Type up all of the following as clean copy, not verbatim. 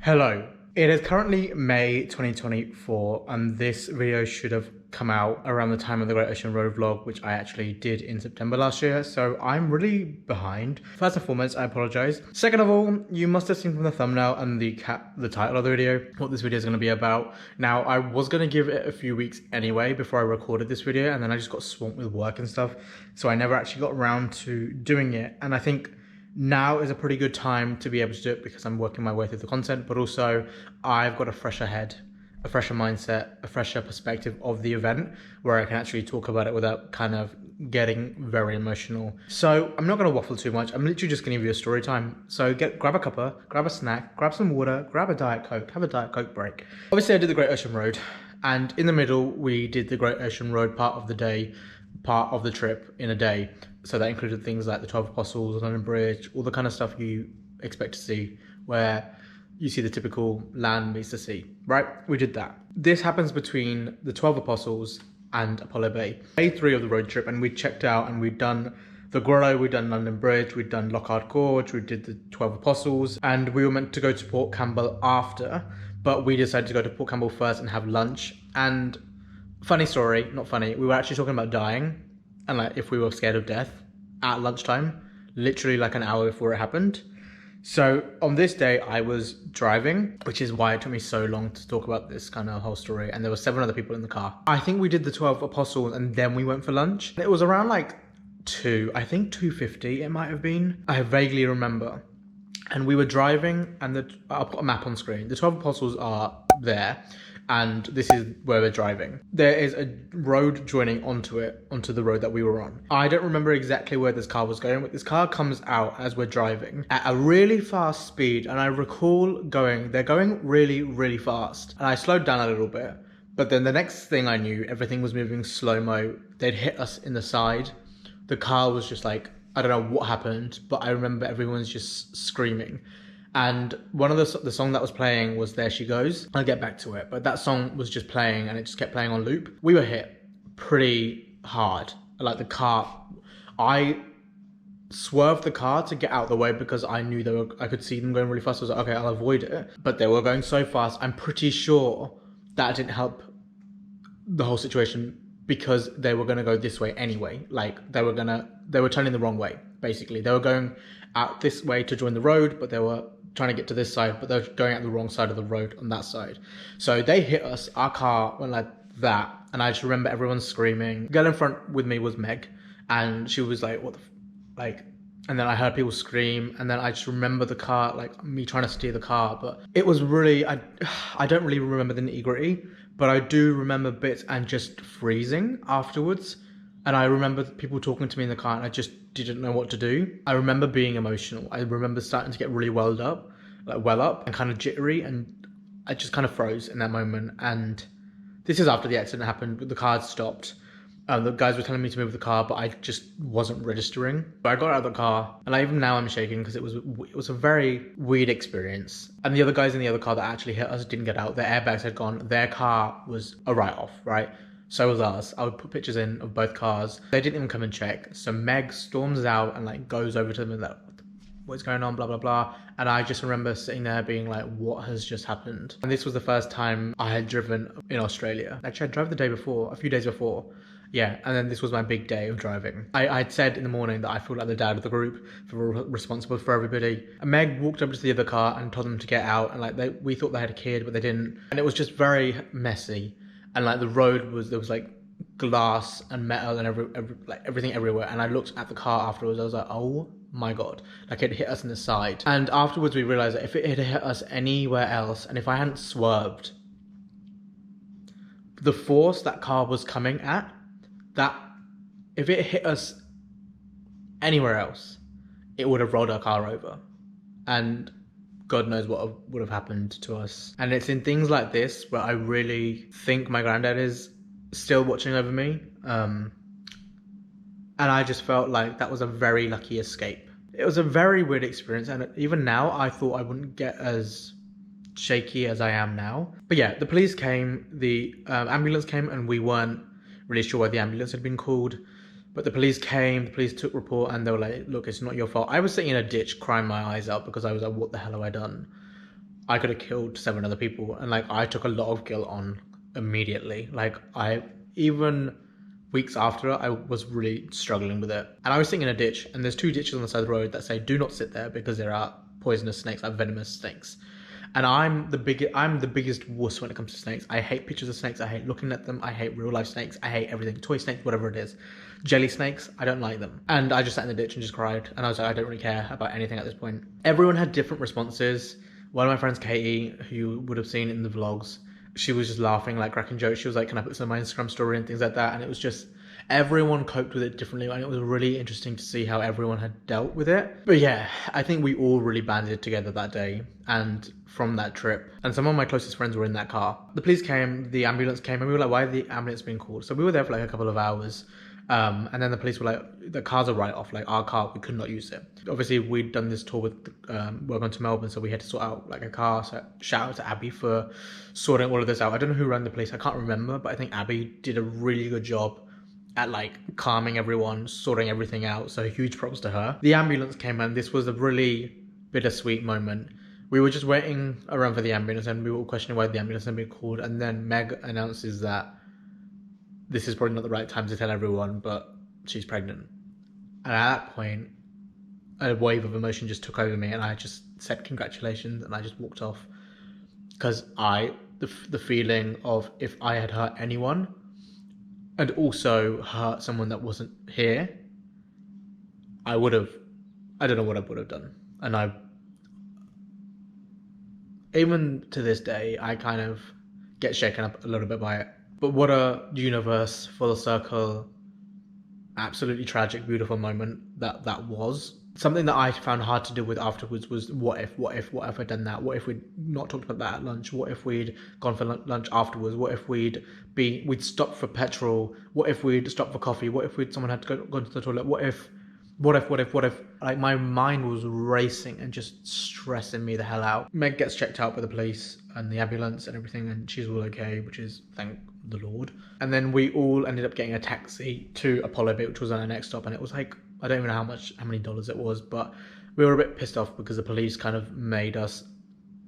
Hello. It is currently May 2024 and this video should have come out around the time of the Great Ocean Road vlog, which I actually did in September last year, so I'm really behind. First and foremost, I apologize. Second of all, you must have seen from the thumbnail and the title of the video what this video is going to be about. Now, I was going to give it a few weeks anyway before I recorded this video, and then I just got swamped with work and stuff, so I never actually got around to doing it. And I think now is a pretty good time to be able to do it because I'm working my way through the content, but also I've got a fresher head, a fresher mindset, a fresher perspective of the event where I can actually talk about it without kind of getting very emotional. So I'm not going to waffle too much. I'm literally just going to give you a story time. So grab a cuppa, grab a snack, grab some water, grab a Diet Coke, have a Diet Coke break. Obviously I did the Great Ocean Road, and in the middle we did the Great Ocean Road part of the day, part of the trip in a day. So that included things like the 12 Apostles, London Bridge, all the kind of stuff you expect to see, where you see the typical land meets the sea, right? We did that. This happens between the 12 Apostles and Apollo Bay. Day 3 of the road trip, and we checked out and we'd done the Grotto, we'd done London Bridge, we'd done Lockhart Gorge, we did the 12 Apostles, and we were meant to go to Port Campbell after, but we decided to go to Port Campbell first and have lunch. And funny story, not funny, we were actually talking about dying and like if we were scared of death at lunchtime, literally like an hour before it happened. So on this day I was driving, which is why it took me so long to talk about this kind of whole story, and there were 7 other people in the car. I think we did the 12 Apostles and then we went for lunch. It was around like 2:50 it might have been. I vaguely remember. And we were driving, and I'll put a map on screen. The 12 Apostles are there, and this is where we're driving. There is a road joining onto the road that we were on. I don't remember exactly where this car was going, but this car comes out as we're driving at a really fast speed, and I recall they're going really, really fast. And I slowed down a little bit, but then the next thing I knew, everything was moving slow-mo. They'd hit us in the side. The car was just like, I don't know what happened, but I remember everyone's just screaming. And one of the song that was playing was There She Goes. I'll get back to it, but that song was just playing and it just kept playing on loop. We were hit pretty hard. Like the car, I swerved the car to get out of the way because I knew I could see them going really fast. I was like, okay, I'll avoid it. But they were going so fast, I'm pretty sure that didn't help the whole situation, because they were going to go this way anyway. Like they were turning the wrong way, basically. They were going out this way to join the road, but they were trying to get to this side, but they were going out the wrong side of the road on that side. So they hit us, our car went like that, and I just remember everyone screaming. The girl in front with me was Meg, and she was like, what the like, and then I heard people scream, and then I just remember the car, like me trying to steer the car, but it was really, I don't really remember the nitty-gritty, but I do remember bits and just freezing afterwards. And I remember people talking to me in the car and I just didn't know what to do. I remember being emotional. I remember starting to get really welled up, like well up and kind of jittery, and I just kind of froze in that moment. And this is after the accident happened, the car had stopped. The guys were telling me to move the car, but I just wasn't registering. But I got out of the car, and even now I'm shaking because it was a very weird experience. And the other guys in the other car that actually hit us didn't get out. Their airbags had gone. Their car was a write-off, right? So was ours. I would put pictures in of both cars. They didn't even come and check. So Meg storms out and like goes over to them and like, what's going on, blah, blah, blah. And I just remember sitting there being like, what has just happened? And this was the first time I had driven in Australia. Actually, I drove the day before, a few days before. Yeah, and then this was my big day of driving. I'd said in the morning that I feel like the dad of the group, responsible for everybody. And Meg walked up to the other car and told them to get out. And like we thought they had a kid, but they didn't. And it was just very messy. And like the road there was like glass and metal and everything everywhere. And I looked at the car afterwards. I was like, oh my God, like it hit us in the side. And afterwards we realized that if it had hit us anywhere else, and if I hadn't swerved, the force that car was coming at, that if it hit us anywhere else, it would have rolled our car over, and God knows what would have happened to us. And it's in things like this where I really think my granddad is still watching over me, and I just felt like that was a very lucky escape. It was a very weird experience, and even now I thought I wouldn't get as shaky as I am now. But yeah, the police came, the ambulance came, and we weren't really sure why the ambulance had been called, but the police came, the police took report, and they were like, look, it's not your fault. I was sitting in a ditch crying my eyes out because I was like, what the hell have I done? I could have killed 7 other people. And like, I took a lot of guilt on immediately. Like, even weeks after, I was really struggling with it. And I was sitting in a ditch, and there's 2 ditches on the side of the road that say, do not sit there because there are poisonous snakes, like venomous snakes. And I'm the biggest wuss when it comes to snakes. I hate pictures of snakes. I hate looking at them. I hate real life snakes. I hate everything. Toy snakes, whatever it is. Jelly snakes, I don't like them. And I just sat in the ditch and just cried. And I was like, I don't really care about anything at this point. Everyone had different responses. One of my friends, Katie, who you would have seen in the vlogs, she was just laughing, like cracking jokes. She was like, can I put some of my Instagram story and things like that? And it was just, everyone coped with it differently, and it was really interesting to see how everyone had dealt with it. But yeah, I think we all really banded together that day and from that trip. And some of my closest friends were in that car. The police came, the ambulance came, and we were like, why is the ambulance being called? So we were there for like a couple of hours. And then the police were like, the car's a write-off, like our car, we could not use it. Obviously, we'd done this tour with we're going to Melbourne, so we had to sort out like a car. So shout out to Abby for sorting all of this out. I don't know who ran the police, I can't remember, but I think Abby did a really good job at like calming everyone, sorting everything out. So huge props to her. The ambulance came in. This was a really bittersweet moment. We were just waiting around for the ambulance, and we were questioning why the ambulance had been called. And then Meg announces that this is probably not the right time to tell everyone, but she's pregnant. And at that point, a wave of emotion just took over me, and I just said congratulations, and I just walked off. Because the feeling of if I had hurt anyone, and also hurt someone that wasn't here, I don't know what I would have done. And even to this day, I kind of get shaken up a little bit by it. But what a universe, full circle, absolutely tragic, beautiful moment that was. Something that I found hard to deal with afterwards was what if I'd done that? What if we'd not talked about that at lunch? What if we'd gone for lunch afterwards? What if we'd stopped for petrol? What if we'd stopped for coffee? What if someone had to go to the toilet? What if? Like, my mind was racing and just stressing me the hell out. Meg gets checked out by the police and the ambulance and everything, and she's all okay, which is thank the Lord. And then we all ended up getting a taxi to Apollo Bay, which was our next stop, and it was like, I don't even know how many dollars it was, but we were a bit pissed off because the police kind of made us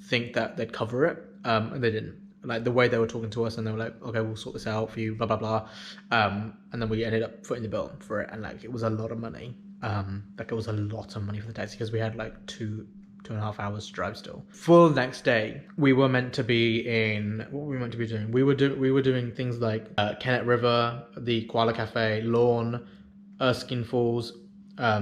think that they'd cover it, and they didn't. Like, the way they were talking to us, and they were like, okay, we'll sort this out for you, blah blah blah, and then we ended up footing the bill for it, and like, it was a lot of money. Like, it was a lot of money for the taxi because we had like 2.5 hours to drive still. For the next day, we were meant to be in, what were we meant to be doing? We were doing things like Kennet River, the Koala Cafe, Lawn, Erskine Falls,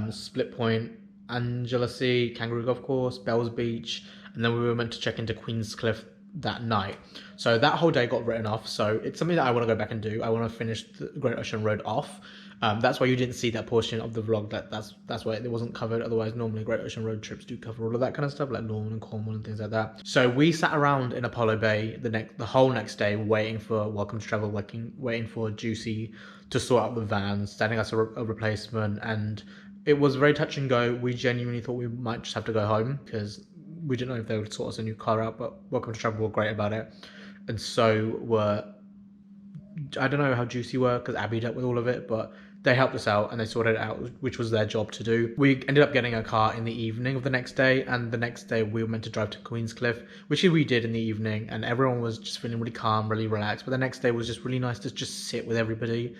Split Point, Angela Sea, Kangaroo Golf Course, Bells Beach, and then we were meant to check into Queenscliff that night. So that whole day got written off. So it's something that I want to go back and do. I want to finish the Great Ocean Road off. That's why you didn't see that portion of the vlog. That's why it wasn't covered. Otherwise, normally Great Ocean Road trips do cover all of that kind of stuff, like Lawn and Cornwall and things like that. So we sat around in Apollo Bay the whole next day, waiting for Welcome to Travel, waiting for Juicy to sort out the vans, sending us a replacement, and it was very touch and go. We genuinely thought we might just have to go home because we didn't know if they would sort us a new car out, but Welcome to Travel were great about it. And so I don't know how Juicy were because Abby dealt with all of it, but they helped us out and they sorted it out, which was their job to do. We ended up getting a car in the evening of the next day, and the next day we were meant to drive to Queenscliff, which we did in the evening, and everyone was just feeling really calm, really relaxed. But the next day was just really nice to just sit with everybody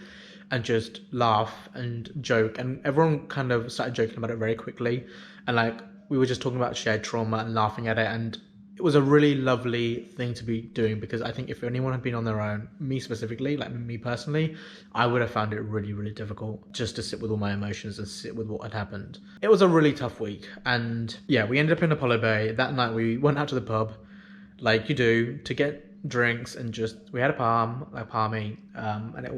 and just laugh and joke, and everyone kind of started joking about it very quickly, and like, we were just talking about shared trauma and laughing at it, and it was a really lovely thing to be doing, because I think if anyone had been on their own, me specifically, like me personally, I would have found it really, really difficult just to sit with all my emotions and sit with what had happened. It was a really tough week, and yeah, we ended up in Apollo Bay. That night we went out to the pub, like you do, to get drinks, and we had a palmy, and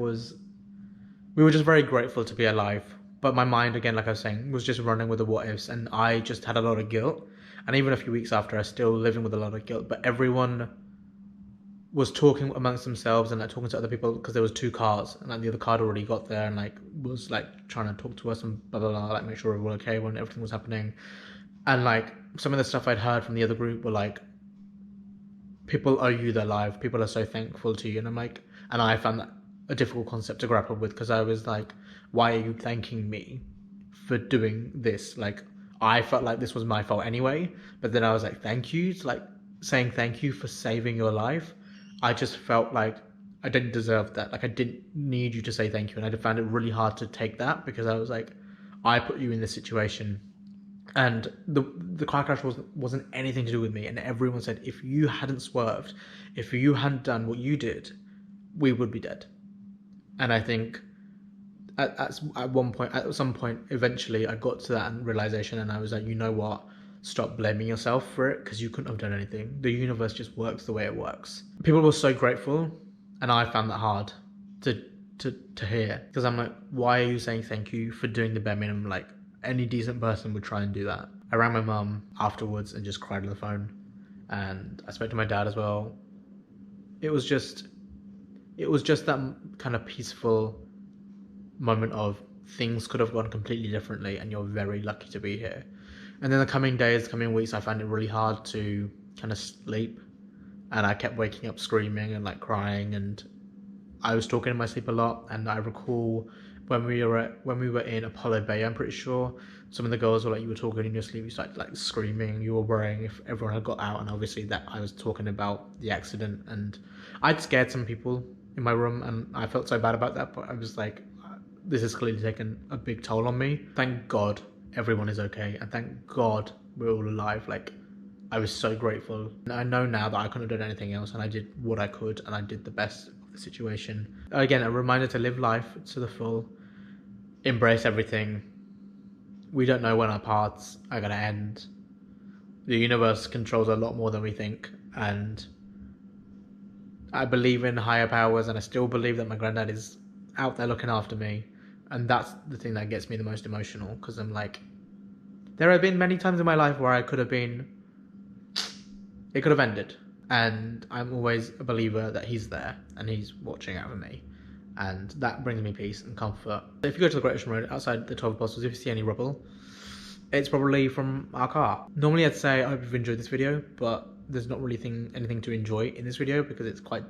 we were just very grateful to be alive. But my mind, again, like I was saying, was just running with the what ifs, and I just had a lot of guilt. And even a few weeks after, I was still living with a lot of guilt. But everyone was talking amongst themselves and like talking to other people, because there was 2 cars, and like the other car had already got there and like was like trying to talk to us and blah blah blah, like make sure we were okay when everything was happening. And like, some of the stuff I'd heard from the other group were like, people owe you their life, people are so thankful to you, and I'm like, and I found that a difficult concept to grapple with, because I was like, why are you thanking me for doing this? Like, I felt like this was my fault anyway, but then I was like, thank you. It's like, saying thank you for saving your life, I just felt like I didn't deserve that. Like I didn't need you to say thank you, and I found it really hard to take that because I was like, I put you in this situation, and the car crash wasn't anything to do with me. And everyone said if you hadn't swerved, if you hadn't done what you did, we would be dead. And I think at some point, eventually, I got to that realization, and I was like, you know what? Stop blaming yourself for it because you couldn't have done anything. The universe just works the way it works. People were so grateful, and I found that hard to hear because I'm like, why are you saying thank you for doing the bare minimum? Like any decent person would try and do that. I rang my mum afterwards and just cried on the phone, and I spoke to my dad as well. It was just that kind of peaceful moment of things could have gone completely differently, and you're very lucky to be here. And then the coming days, coming weeks, I found it really hard to kind of sleep, and I kept waking up screaming and like crying, and I was talking in my sleep a lot. And I recall when we were in Apollo Bay, I'm pretty sure some of the girls were like, you were talking in your sleep, you started like screaming, you were worrying if everyone had got out, and obviously that I was talking about the accident, and I'd scared some people in my room, and I felt so bad about that, but I was like, this has clearly taken a big toll on me. Thank God everyone is okay, and thank God we're all alive. Like, I was so grateful. And I know now that I couldn't have done anything else, and I did what I could, and I did the best of the situation. Again, a reminder to live life to the full, embrace everything. We don't know when our paths are going to end. The universe controls a lot more than we think, and I believe in higher powers, and I still believe that my granddad is out there looking after me. And that's the thing that gets me the most emotional, because I'm like, there have been many times in my life where it could have ended. And I'm always a believer that he's there and he's watching out for me. And that brings me peace and comfort. If you go to the Great Ocean Road outside the 12 Apostles, if you see any rubble, it's probably from our car. Normally I'd say I hope you've enjoyed this video, but there's not really anything to enjoy in this video because it's quite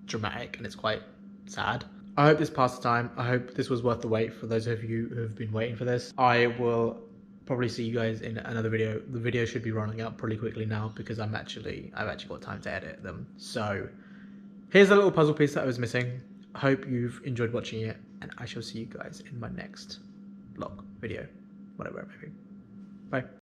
dramatic and it's quite sad. I hope this passed the time. I hope this was worth the wait for those of you who have been waiting for this. I will probably see you guys in another video. The video should be running out pretty quickly now because I've actually got time to edit them. So here's a little puzzle piece that I was missing. I hope you've enjoyed watching it, and I shall see you guys in my next vlog, video, whatever it may be. Bye.